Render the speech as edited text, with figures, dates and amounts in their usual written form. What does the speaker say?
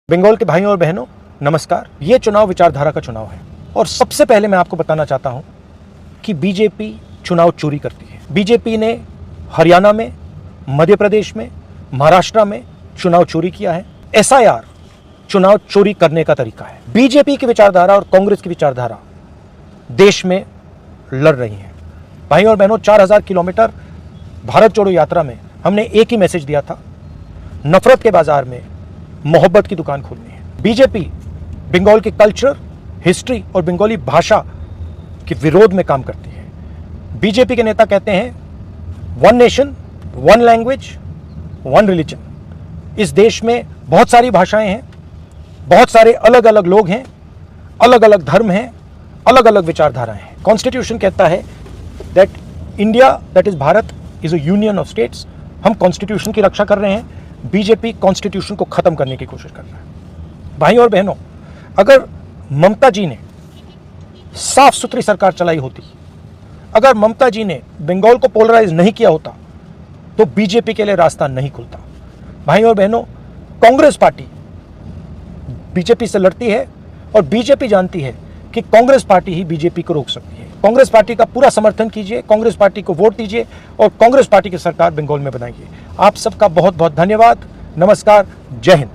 बंगाल के भाइयों और बहनों नमस्कार। ये चुनाव विचारधारा का चुनाव है और सबसे पहले मैं आपको बताना चाहता हूं कि बीजेपी चुनाव चोरी करती है। बीजेपी ने हरियाणा में, मध्य प्रदेश में, महाराष्ट्र में चुनाव चोरी किया है। एसआईआर चुनाव चोरी करने का तरीका है। बीजेपी की विचारधारा और कांग्रेस की विचारधारा देश में लड़ रही है। भाइयों और बहनों, 4000 किलोमीटर भारत जोड़ो यात्रा में हमने एक ही मैसेज दिया था, नफरत के बाजार में मोहब्बत की दुकान खोलनी है। बीजेपी बंगाल के कल्चर, हिस्ट्री और बंगाली भाषा के विरोध में काम करती है। बीजेपी के नेता कहते हैं one nation, one language, one religion. इस देश में बहुत सारी भाषाएं हैं, बहुत सारे अलग अलग लोग हैं, अलग अलग धर्म हैं, अलग अलग विचारधाराएं हैं। कॉन्स्टिट्यूशन कहता है that India, that is Bharat, is a union of states. हम कॉन्स्टिट्यूशन की रक्षा कर रहे हैं। बीजेपी कॉन्स्टिट्यूशन को खत्म करने की कोशिश कर रहा है। भाइयों और बहनों, अगर ममता जी ने साफ सुथरी सरकार चलाई होती, अगर ममता जी ने बंगाल को पोलराइज नहीं किया होता, तो बीजेपी के लिए रास्ता नहीं खुलता। भाइयों और बहनों, कांग्रेस पार्टी बीजेपी से लड़ती है और बीजेपी जानती है कि कांग्रेस पार्टी ही बीजेपी को रोक सकती है। कांग्रेस पार्टी का पूरा समर्थन कीजिए, कांग्रेस पार्टी को वोट दीजिए और कांग्रेस पार्टी की सरकार बंगाल में बनाइए। आप सबका बहुत बहुत धन्यवाद। नमस्कार, जय हिंद।